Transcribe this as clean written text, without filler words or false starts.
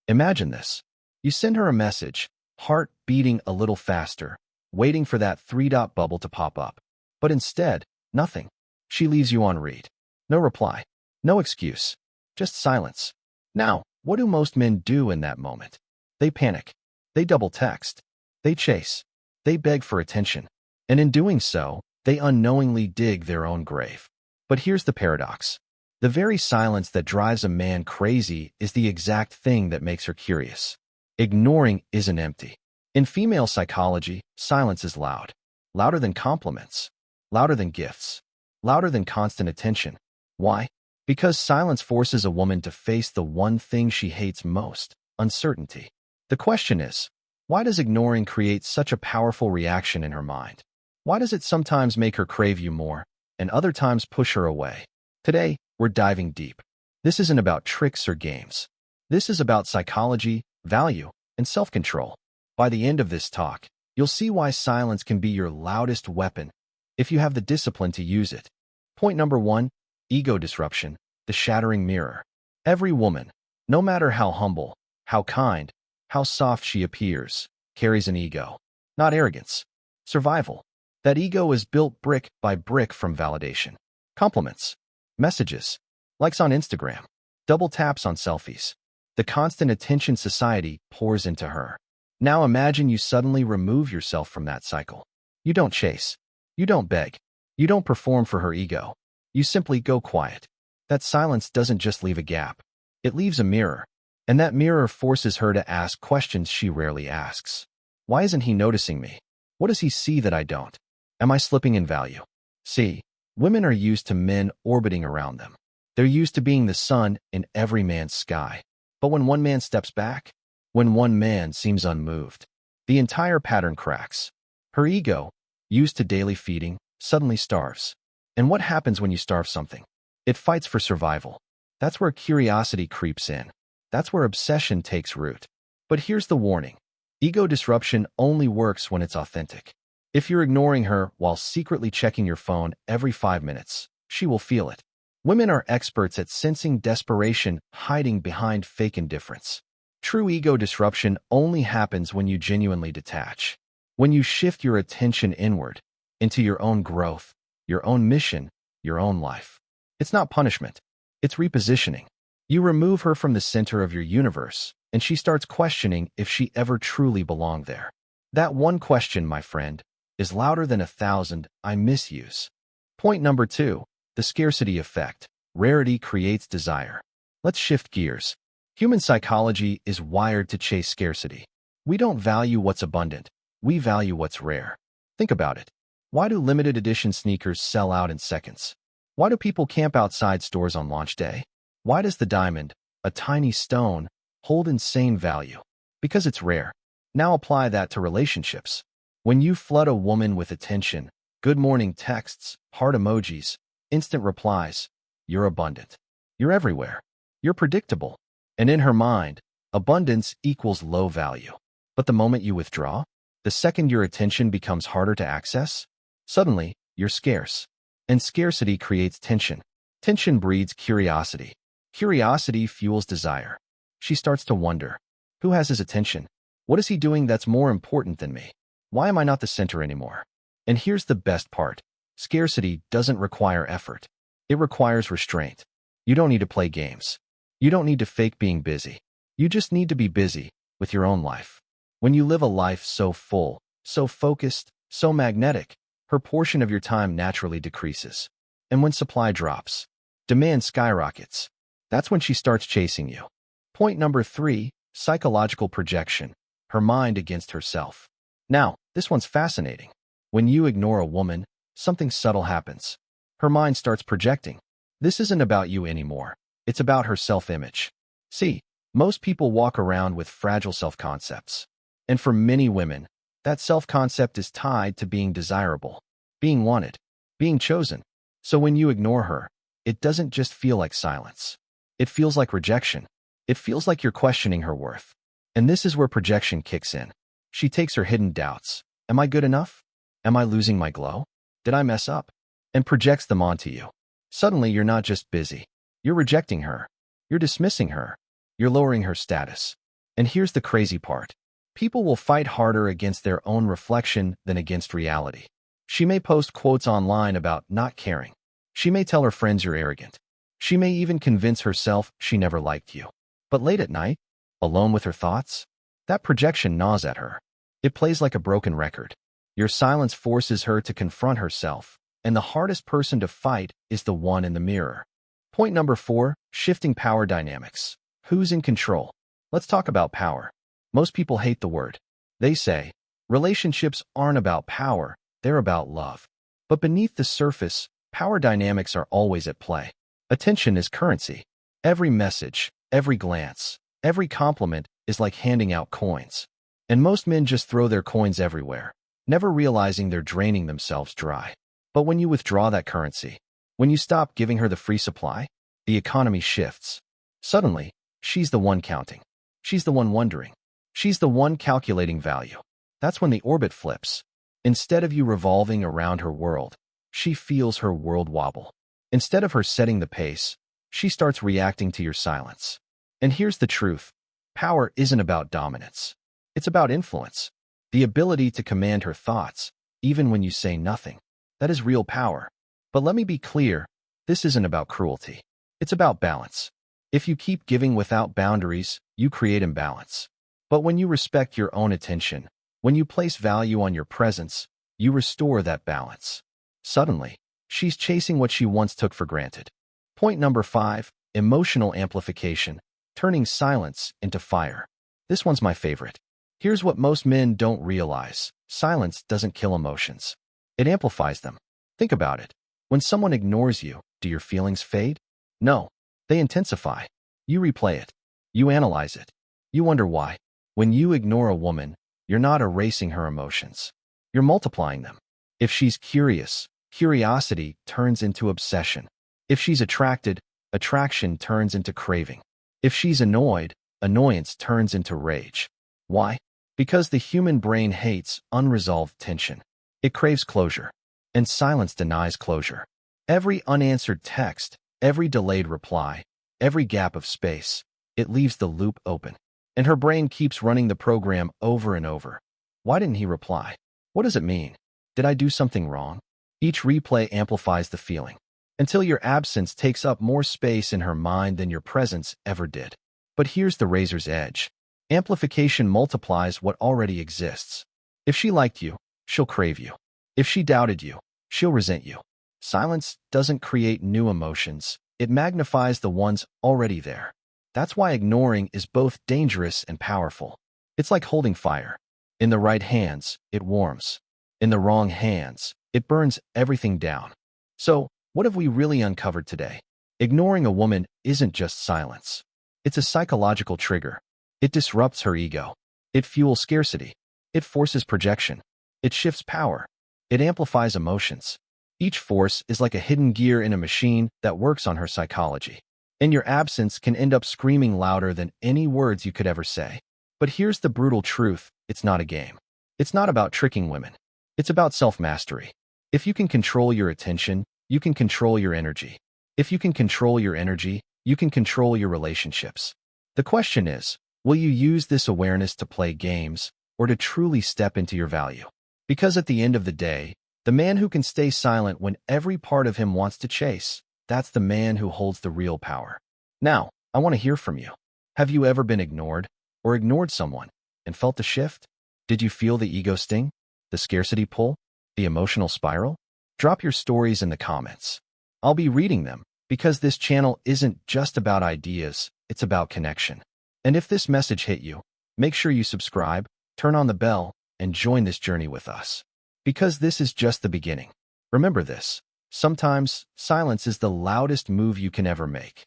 Imagine this. You send her a message, heart beating a little faster, waiting for that three-dot bubble to pop up. But instead, nothing. She leaves you on read. No reply. No excuse. Just silence. Now, what do most men do in that moment? They panic. They double text. They chase. They beg for attention. And in doing so, they unknowingly dig their own grave. But here's the paradox. The very silence that drives a man crazy is the exact thing that makes her curious. Ignoring isn't empty. In female psychology, silence is loud. Louder than compliments. Louder than gifts. Louder than constant attention. Why? Because silence forces a woman to face the one thing she hates most, uncertainty. The question is, why does ignoring create such a powerful reaction in her mind? Why does it sometimes make her crave you more, and other times push her away? Today, we're diving deep. This isn't about tricks or games. This is about psychology, value, and self-control. By the end of this talk, you'll see why silence can be your loudest weapon if you have the discipline to use it. Point number 1, ego disruption, the shattering mirror. Every woman, no matter how humble, how kind, how soft she appears, carries an ego. Not arrogance. Survival. That ego is built brick by brick from validation. Compliments. Messages. Likes on Instagram. Double taps on selfies. The constant attention society pours into her. Now imagine you suddenly remove yourself from that cycle. You don't chase. You don't beg. You don't perform for her ego. You simply go quiet. That silence doesn't just leave a gap. It leaves a mirror. And that mirror forces her to ask questions she rarely asks. Why isn't he noticing me? What does he see that I don't? Am I slipping in value? See, women are used to men orbiting around them. They're used to being the sun in every man's sky. But when one man steps back, when one man seems unmoved, the entire pattern cracks. Her ego, used to daily feeding, suddenly starves. And what happens when you starve something? It fights for survival. That's where curiosity creeps in. That's where obsession takes root. But here's the warning. Ego disruption only works when it's authentic. If you're ignoring her while secretly checking your phone every 5 minutes, she will feel it. Women are experts at sensing desperation hiding behind fake indifference. True ego disruption only happens when you genuinely detach. When you shift your attention inward, into your own growth, your own mission, your own life. It's not punishment. It's repositioning. You remove her from the center of your universe, and she starts questioning if she ever truly belonged there. That one question, my friend, is louder than 1,000 I miss yous. Point number 2, the scarcity effect. Rarity creates desire. Let's shift gears. Human psychology is wired to chase scarcity. We don't value what's abundant. We value what's rare. Think about it. Why do limited edition sneakers sell out in seconds? Why do people camp outside stores on launch day? Why does the diamond, a tiny stone, hold insane value? Because it's rare. Now apply that to relationships. When you flood a woman with attention, good morning texts, heart emojis, instant replies, you're abundant. You're everywhere. You're predictable. And in her mind, abundance equals low value. But the moment you withdraw, the second your attention becomes harder to access, suddenly, you're scarce. And scarcity creates tension. Tension breeds curiosity. Curiosity fuels desire. She starts to wonder, who has his attention? What is he doing that's more important than me? Why am I not the center anymore? And here's the best part. Scarcity doesn't require effort. It requires restraint. You don't need to play games. You don't need to fake being busy. You just need to be busy with your own life. When you live a life so full, so focused, so magnetic, her portion of your time naturally decreases. And when supply drops, demand skyrockets. That's when she starts chasing you. Point number 3, psychological projection. Her mind against herself. Now, this one's fascinating. When you ignore a woman, something subtle happens. Her mind starts projecting. This isn't about you anymore. It's about her self-image. See, most people walk around with fragile self-concepts. And for many women, that self-concept is tied to being desirable, being wanted, being chosen. So when you ignore her, it doesn't just feel like silence. It feels like rejection. It feels like you're questioning her worth. And this is where projection kicks in. She takes her hidden doubts. Am I good enough? Am I losing my glow? Did I mess up? And projects them onto you. Suddenly, you're not just busy. You're rejecting her. You're dismissing her. You're lowering her status. And here's the crazy part. People will fight harder against their own reflection than against reality. She may post quotes online about not caring. She may tell her friends you're arrogant. She may even convince herself she never liked you. But late at night, alone with her thoughts, that projection gnaws at her. It plays like a broken record. Your silence forces her to confront herself, and the hardest person to fight is the one in the mirror. Point number 4, shifting power dynamics. Who's in control? Let's talk about power. Most people hate the word. They say, relationships aren't about power, they're about love. But beneath the surface, power dynamics are always at play. Attention is currency. Every message, every glance, every compliment is like handing out coins. And most men just throw their coins everywhere, never realizing they're draining themselves dry. But when you withdraw that currency, when you stop giving her the free supply, the economy shifts. Suddenly, she's the one counting. She's the one wondering. She's the one calculating value. That's when the orbit flips. Instead of you revolving around her world, she feels her world wobble. Instead of her setting the pace, she starts reacting to your silence. And here's the truth. Power isn't about dominance. It's about influence. The ability to command her thoughts, even when you say nothing. That is real power. But let me be clear, this isn't about cruelty. It's about balance. If you keep giving without boundaries, you create imbalance. But when you respect your own attention, when you place value on your presence, you restore that balance. Suddenly, she's chasing what she once took for granted. Point number 5, emotional amplification, turning silence into fire. This one's my favorite. Here's what most men don't realize. Silence doesn't kill emotions. It amplifies them. Think about it. When someone ignores you, do your feelings fade? No, they intensify. You replay it. You analyze it. You wonder why. When you ignore a woman, you're not erasing her emotions. You're multiplying them. If she's curious, curiosity turns into obsession. If she's attracted, attraction turns into craving. If she's annoyed, annoyance turns into rage. Why? Because the human brain hates unresolved tension. It craves closure, and silence denies closure. Every unanswered text, every delayed reply, every gap of space, it leaves the loop open. And her brain keeps running the program over and over. Why didn't he reply? What does it mean? Did I do something wrong? Each replay amplifies the feeling, until your absence takes up more space in her mind than your presence ever did. But here's the razor's edge. Amplification multiplies what already exists. If she liked you, she'll crave you. If she doubted you, she'll resent you. Silence doesn't create new emotions. It magnifies the ones already there. That's why ignoring is both dangerous and powerful. It's like holding fire. In the right hands, it warms. In the wrong hands, it burns everything down. So, what have we really uncovered today? Ignoring a woman isn't just silence. It's a psychological trigger. It disrupts her ego. It fuels scarcity. It forces projection. It shifts power. It amplifies emotions. Each force is like a hidden gear in a machine that works on her psychology. And your absence can end up screaming louder than any words you could ever say. But here's the brutal truth. It's not a game. It's not about tricking women. It's about self-mastery. If you can control your attention, you can control your energy. If you can control your energy, you can control your relationships. The question is, will you use this awareness to play games or to truly step into your value? Because at the end of the day, the man who can stay silent when every part of him wants to chase, that's the man who holds the real power. Now, I want to hear from you. Have you ever been ignored or ignored someone and felt the shift? Did you feel the ego sting, the scarcity pull, the emotional spiral? Drop your stories in the comments. I'll be reading them because this channel isn't just about ideas, it's about connection. And if this message hit you, make sure you subscribe, turn on the bell, and join this journey with us. Because this is just the beginning. Remember this. Sometimes, silence is the loudest move you can ever make.